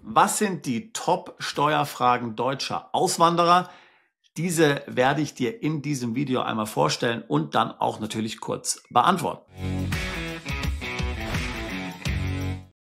Was sind die Top-Steuerfragen deutscher Auswanderer? Diese werde ich dir in diesem Video einmal vorstellen und dann auch natürlich kurz beantworten.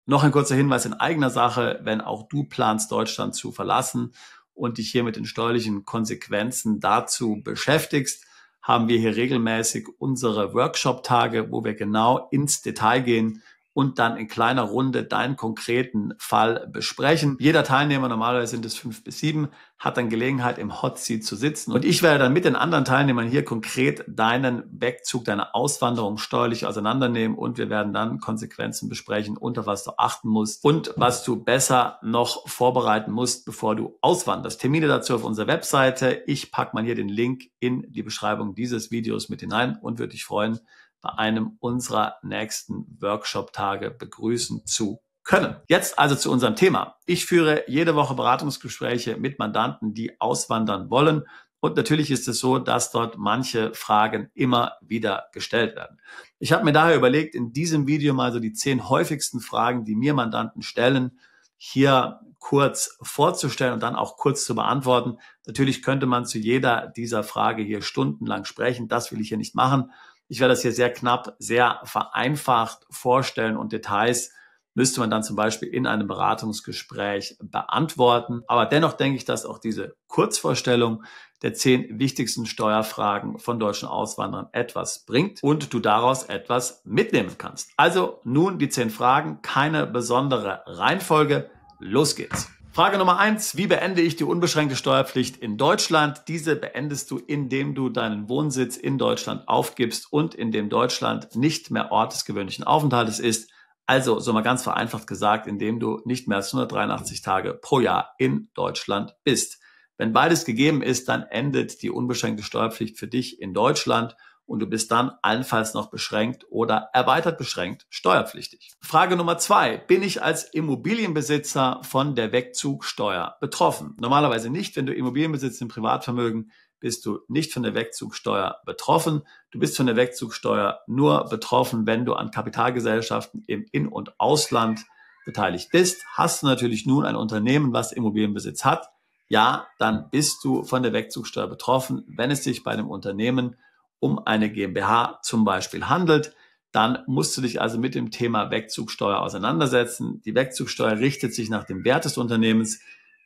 Noch ein kurzer Hinweis in eigener Sache: Wenn auch du planst, Deutschland zu verlassen und dich hier mit den steuerlichen Konsequenzen dazu beschäftigst, haben wir hier regelmäßig unsere Workshop-Tage, wo wir genau ins Detail gehen und dann in kleiner Runde deinen konkreten Fall besprechen. Jeder Teilnehmer, normalerweise sind es 5 bis 7, hat dann Gelegenheit, im Hot Seat zu sitzen. Und ich werde dann mit den anderen Teilnehmern hier konkret deinen Wegzug, deine Auswanderung steuerlich auseinandernehmen und wir werden dann Konsequenzen besprechen, unter was du achten musst und was du besser noch vorbereiten musst, bevor du auswanderst. Termine dazu auf unserer Webseite. Ich packe mal hier den Link in die Beschreibung dieses Videos mit hinein und würde dich freuen, bei einem unserer nächsten Workshop-Tage begrüßen zu können. Jetzt also zu unserem Thema. Ich führe jede Woche Beratungsgespräche mit Mandanten, die auswandern wollen. Und natürlich ist es so, dass dort manche Fragen immer wieder gestellt werden. Ich habe mir daher überlegt, in diesem Video mal so die 10 häufigsten Fragen, die mir Mandanten stellen, hier kurz vorzustellen und dann auch kurz zu beantworten. Natürlich könnte man zu jeder dieser Frage hier stundenlang sprechen. Das will ich hier nicht machen. Ich werde das hier sehr knapp, sehr vereinfacht vorstellen und Details müsste man dann zum Beispiel in einem Beratungsgespräch beantworten. Aber dennoch denke ich, dass auch diese Kurzvorstellung der 10 wichtigsten Steuerfragen von deutschen Auswanderern etwas bringt und du daraus etwas mitnehmen kannst. Also nun die 10 Fragen, keine besondere Reihenfolge. Los geht's. Frage Nummer 1. Wie beende ich die unbeschränkte Steuerpflicht in Deutschland? Diese beendest du, indem du deinen Wohnsitz in Deutschland aufgibst und indem Deutschland nicht mehr Ort des gewöhnlichen Aufenthaltes ist. Also, so mal ganz vereinfacht gesagt, indem du nicht mehr als 183 Tage pro Jahr in Deutschland bist. Wenn beides gegeben ist, dann endet die unbeschränkte Steuerpflicht für dich in Deutschland und du bist dann allenfalls noch beschränkt oder erweitert beschränkt steuerpflichtig. Frage Nummer 2. Bin ich als Immobilienbesitzer von der Wegzugsteuer betroffen? Normalerweise nicht. Wenn du Immobilien besitzt im Privatvermögen, bist du nicht von der Wegzugsteuer betroffen. Du bist von der Wegzugsteuer nur betroffen, wenn du an Kapitalgesellschaften im In- und Ausland beteiligt bist. Hast du natürlich nun ein Unternehmen, was Immobilienbesitz hat, ja, dann bist du von der Wegzugsteuer betroffen. Wenn es sich bei dem Unternehmen um eine GmbH zum Beispiel handelt, dann musst du dich also mit dem Thema Wegzugsteuer auseinandersetzen. Die Wegzugsteuer richtet sich nach dem Wert des Unternehmens.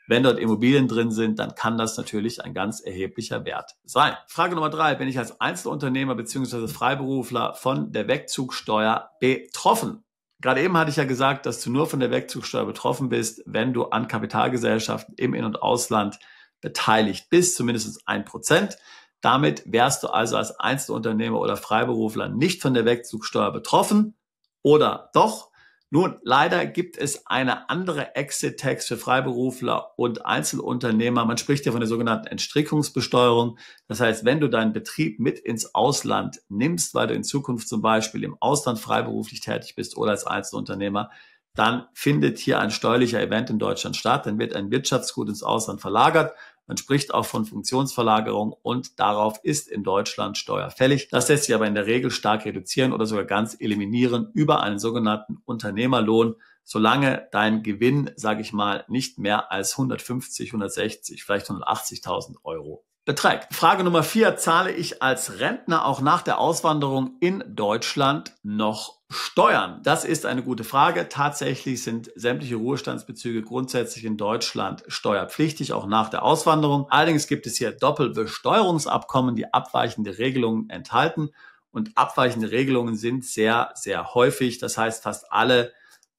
Wenn dort Immobilien drin sind, dann kann das natürlich ein ganz erheblicher Wert sein. Frage Nummer 3. Bin ich als Einzelunternehmer bzw. Freiberufler von der Wegzugsteuer betroffen? Gerade eben hatte ich ja gesagt, dass du nur von der Wegzugsteuer betroffen bist, wenn du an Kapitalgesellschaften im In- und Ausland beteiligt bist, zumindest 1%. Damit wärst du also als Einzelunternehmer oder Freiberufler nicht von der Wegzugsteuer betroffen. Oder doch? Nun, leider gibt es eine andere Exit-Tax für Freiberufler und Einzelunternehmer. Man spricht ja von der sogenannten Entstrickungsbesteuerung. Das heißt, wenn du deinen Betrieb mit ins Ausland nimmst, weil du in Zukunft zum Beispiel im Ausland freiberuflich tätig bist oder als Einzelunternehmer, dann findet hier ein steuerlicher Event in Deutschland statt. Dann wird ein Wirtschaftsgut ins Ausland verlagert. Man spricht auch von Funktionsverlagerung und darauf ist in Deutschland Steuer fällig. Das lässt sich aber in der Regel stark reduzieren oder sogar ganz eliminieren über einen sogenannten Unternehmerlohn, solange dein Gewinn, sage ich mal, nicht mehr als 150, 160, vielleicht 180.000 Euro beträgt. Frage Nummer 4. Zahle ich als Rentner auch nach der Auswanderung in Deutschland noch Steuern? Das ist eine gute Frage. Tatsächlich sind sämtliche Ruhestandsbezüge grundsätzlich in Deutschland steuerpflichtig, auch nach der Auswanderung. Allerdings gibt es hier Doppelbesteuerungsabkommen, die abweichende Regelungen enthalten. Und abweichende Regelungen sind sehr, sehr häufig. Das heißt, fast alle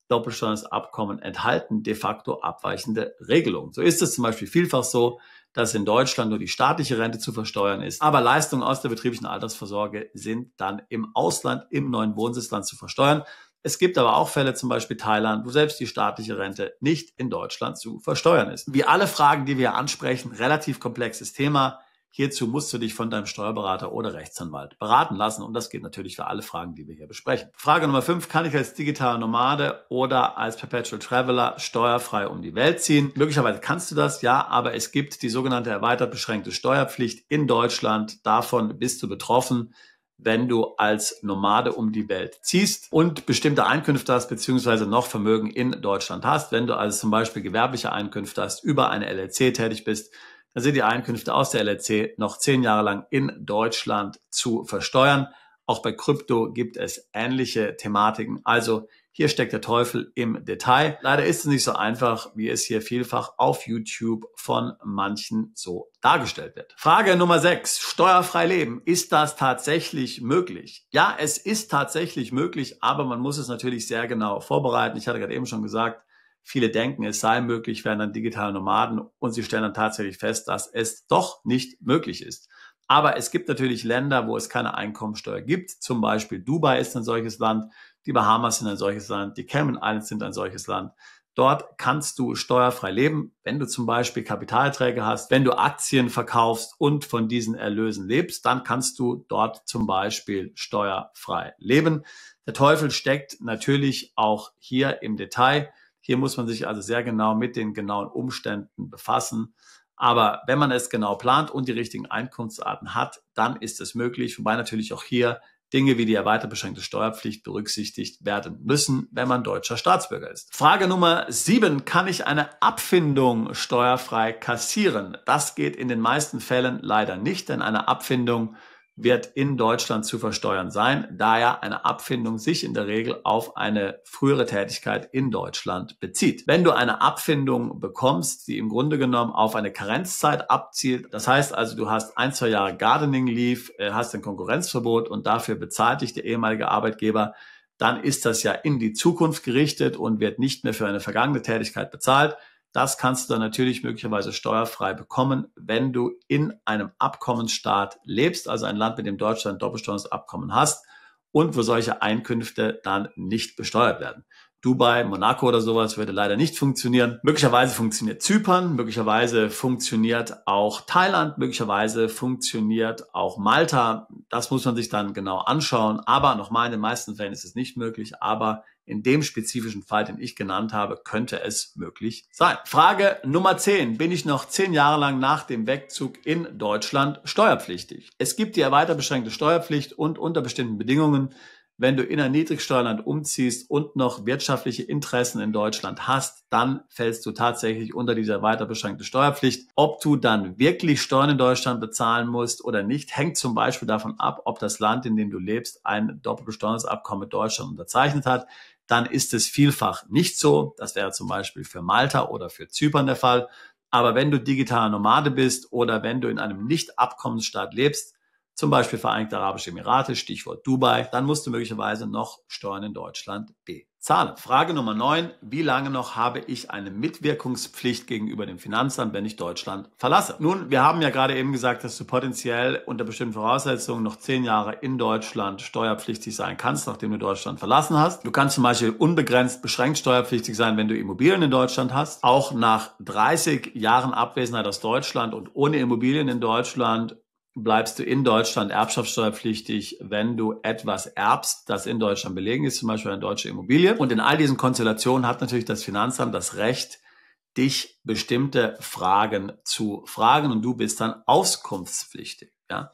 Doppelbesteuerungsabkommen enthalten de facto abweichende Regelungen. So ist es zum Beispiel vielfach so, dass in Deutschland nur die staatliche Rente zu versteuern ist, aber Leistungen aus der betrieblichen Altersvorsorge sind dann im Ausland, im neuen Wohnsitzland zu versteuern. Es gibt aber auch Fälle, zum Beispiel Thailand, wo selbst die staatliche Rente nicht in Deutschland zu versteuern ist. Wie alle Fragen, die wir ansprechen, relativ komplexes Thema. Hierzu musst du dich von deinem Steuerberater oder Rechtsanwalt beraten lassen und das gilt natürlich für alle Fragen, die wir hier besprechen. Frage Nummer 5. Kann ich als digitaler Nomade oder als Perpetual Traveler steuerfrei um die Welt ziehen? Möglicherweise kannst du das, ja, aber es gibt die sogenannte erweitert beschränkte Steuerpflicht in Deutschland. Davon bist du betroffen, wenn du als Nomade um die Welt ziehst und bestimmte Einkünfte hast, beziehungsweise noch Vermögen in Deutschland hast. Wenn du also zum Beispiel gewerbliche Einkünfte hast, über eine LLC tätig bist, dann sind die Einkünfte aus der LLC noch 10 Jahre lang in Deutschland zu versteuern. Auch bei Krypto gibt es ähnliche Thematiken. Also hier steckt der Teufel im Detail. Leider ist es nicht so einfach, wie es hier vielfach auf YouTube von manchen so dargestellt wird. Frage Nummer 6. Steuerfrei leben. Ist das tatsächlich möglich? Ja, es ist tatsächlich möglich, aber man muss es natürlich sehr genau vorbereiten. Ich hatte gerade eben schon gesagt, viele denken, es sei möglich, werden dann digitale Nomaden und sie stellen dann tatsächlich fest, dass es doch nicht möglich ist. Aber es gibt natürlich Länder, wo es keine Einkommensteuer gibt. Zum Beispiel Dubai ist ein solches Land, die Bahamas sind ein solches Land, die Cayman Islands sind ein solches Land. Dort kannst du steuerfrei leben, wenn du zum Beispiel Kapitalerträge hast, wenn du Aktien verkaufst und von diesen Erlösen lebst, dann kannst du dort zum Beispiel steuerfrei leben. Der Teufel steckt natürlich auch hier im Detail. Hier muss man sich also sehr genau mit den genauen Umständen befassen. Aber wenn man es genau plant und die richtigen Einkunftsarten hat, dann ist es möglich, wobei natürlich auch hier Dinge wie die erweitert beschränkte Steuerpflicht berücksichtigt werden müssen, wenn man deutscher Staatsbürger ist. Frage Nummer 7. Kann ich eine Abfindung steuerfrei kassieren? Das geht in den meisten Fällen leider nicht, denn eine Abfindung wird in Deutschland zu versteuern sein, da ja eine Abfindung sich in der Regel auf eine frühere Tätigkeit in Deutschland bezieht. Wenn du eine Abfindung bekommst, die im Grunde genommen auf eine Karenzzeit abzielt, das heißt also, du hast 1-2 Jahre Gardening Leave, hast ein Konkurrenzverbot und dafür bezahlt dich der ehemalige Arbeitgeber, dann ist das ja in die Zukunft gerichtet und wird nicht mehr für eine vergangene Tätigkeit bezahlt. Das kannst du dann natürlich möglicherweise steuerfrei bekommen, wenn du in einem Abkommensstaat lebst, also ein Land, mit dem Deutschland ein Doppelbesteuerungsabkommen hast und wo solche Einkünfte dann nicht besteuert werden. Dubai, Monaco oder sowas würde leider nicht funktionieren. Möglicherweise funktioniert Zypern, möglicherweise funktioniert auch Thailand, möglicherweise funktioniert auch Malta. Das muss man sich dann genau anschauen. Aber nochmal, in den meisten Fällen ist es nicht möglich. Aber in dem spezifischen Fall, den ich genannt habe, könnte es möglich sein. Frage Nummer 10. Bin ich noch 10 Jahre lang nach dem Wegzug in Deutschland steuerpflichtig? Es gibt die erweitert beschränkte Steuerpflicht und unter bestimmten Bedingungen, wenn du in ein Niedrigsteuerland umziehst und noch wirtschaftliche Interessen in Deutschland hast, dann fällst du tatsächlich unter diese erweitert beschränkte Steuerpflicht. Ob du dann wirklich Steuern in Deutschland bezahlen musst oder nicht, hängt zum Beispiel davon ab, ob das Land, in dem du lebst, ein Doppelbesteuerungsabkommen mit Deutschland unterzeichnet hat. Dann ist es vielfach nicht so. Das wäre zum Beispiel für Malta oder für Zypern der Fall. Aber wenn du digitaler Nomade bist oder wenn du in einem Nicht-Abkommensstaat lebst, zum Beispiel Vereinigte Arabische Emirate, Stichwort Dubai, dann musst du möglicherweise noch Steuern in Deutschland bezahlen. Frage Nummer 9. Wie lange noch habe ich eine Mitwirkungspflicht gegenüber dem Finanzamt, wenn ich Deutschland verlasse? Nun, wir haben ja gerade eben gesagt, dass du potenziell unter bestimmten Voraussetzungen noch 10 Jahre in Deutschland steuerpflichtig sein kannst, nachdem du Deutschland verlassen hast. Du kannst zum Beispiel unbegrenzt beschränkt steuerpflichtig sein, wenn du Immobilien in Deutschland hast. Auch nach 30 Jahren Abwesenheit aus Deutschland und ohne Immobilien in Deutschland bleibst du in Deutschland erbschaftssteuerpflichtig, wenn du etwas erbst, das in Deutschland belegen ist, zum Beispiel eine deutsche Immobilie. Und in all diesen Konstellationen hat natürlich das Finanzamt das Recht, dich bestimmte Fragen zu fragen und du bist dann auskunftspflichtig. Ja?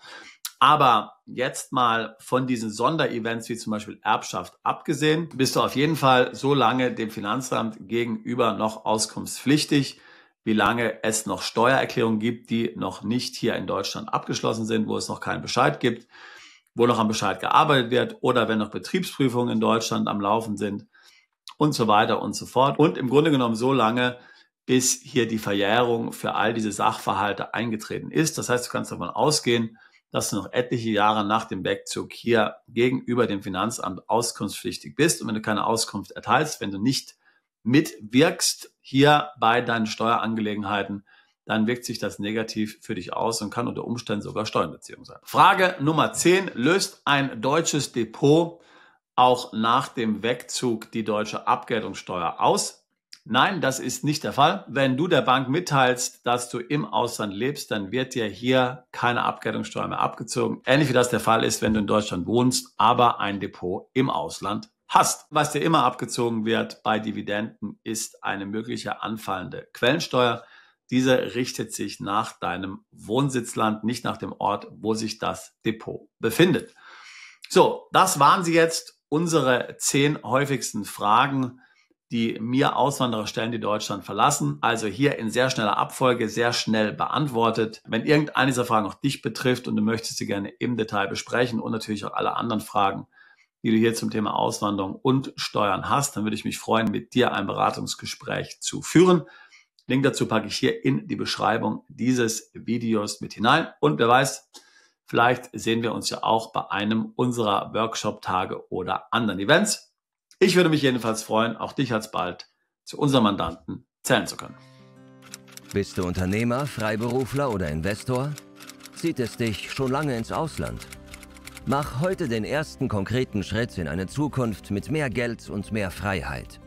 Aber jetzt mal von diesen Sonderevents wie zum Beispiel Erbschaft abgesehen, bist du auf jeden Fall so lange dem Finanzamt gegenüber noch auskunftspflichtig, wie lange es noch Steuererklärungen gibt, die noch nicht hier in Deutschland abgeschlossen sind, wo es noch keinen Bescheid gibt, wo noch am Bescheid gearbeitet wird oder wenn noch Betriebsprüfungen in Deutschland am Laufen sind und so weiter und so fort. Und im Grunde genommen so lange, bis hier die Verjährung für all diese Sachverhalte eingetreten ist. Das heißt, du kannst davon ausgehen, dass du noch etliche Jahre nach dem Wegzug hier gegenüber dem Finanzamt auskunftspflichtig bist. Und wenn du keine Auskunft erteilst, wenn du nicht mitwirkst hier bei deinen Steuerangelegenheiten, dann wirkt sich das negativ für dich aus und kann unter Umständen sogar Steuerbeziehung sein. Frage Nummer 10. Löst ein deutsches Depot auch nach dem Wegzug die deutsche Abgeltungssteuer aus? Nein, das ist nicht der Fall. Wenn du der Bank mitteilst, dass du im Ausland lebst, dann wird dir hier keine Abgeltungssteuer mehr abgezogen. Ähnlich wie das der Fall ist, wenn du in Deutschland wohnst, aber ein Depot im Ausland hast. Was dir immer abgezogen wird bei Dividenden, ist eine mögliche anfallende Quellensteuer. Diese richtet sich nach deinem Wohnsitzland, nicht nach dem Ort, wo sich das Depot befindet. So, das waren sie jetzt, unsere 10 häufigsten Fragen, die mir Auswanderer stellen, die Deutschland verlassen. Also hier in sehr schneller Abfolge, sehr schnell beantwortet. Wenn irgendeine dieser Fragen auch dich betrifft und du möchtest sie gerne im Detail besprechen und natürlich auch alle anderen Fragen, die du hier zum Thema Auswanderung und Steuern hast, dann würde ich mich freuen, mit dir ein Beratungsgespräch zu führen. Link dazu packe ich hier in die Beschreibung dieses Videos mit hinein. Und wer weiß, vielleicht sehen wir uns ja auch bei einem unserer Workshop-Tage oder anderen Events. Ich würde mich jedenfalls freuen, auch dich alsbald zu unserem Mandanten zählen zu können. Bist du Unternehmer, Freiberufler oder Investor? Zieht es dich schon lange ins Ausland? Mach heute den ersten konkreten Schritt in eine Zukunft mit mehr Geld und mehr Freiheit.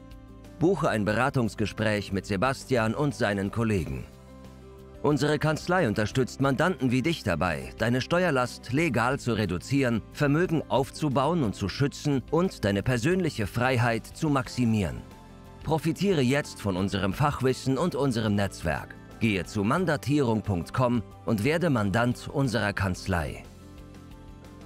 Buche ein Beratungsgespräch mit Sebastian und seinen Kollegen. Unsere Kanzlei unterstützt Mandanten wie dich dabei, deine Steuerlast legal zu reduzieren, Vermögen aufzubauen und zu schützen und deine persönliche Freiheit zu maximieren. Profitiere jetzt von unserem Fachwissen und unserem Netzwerk. Gehe zu mandatierung.com und werde Mandant unserer Kanzlei.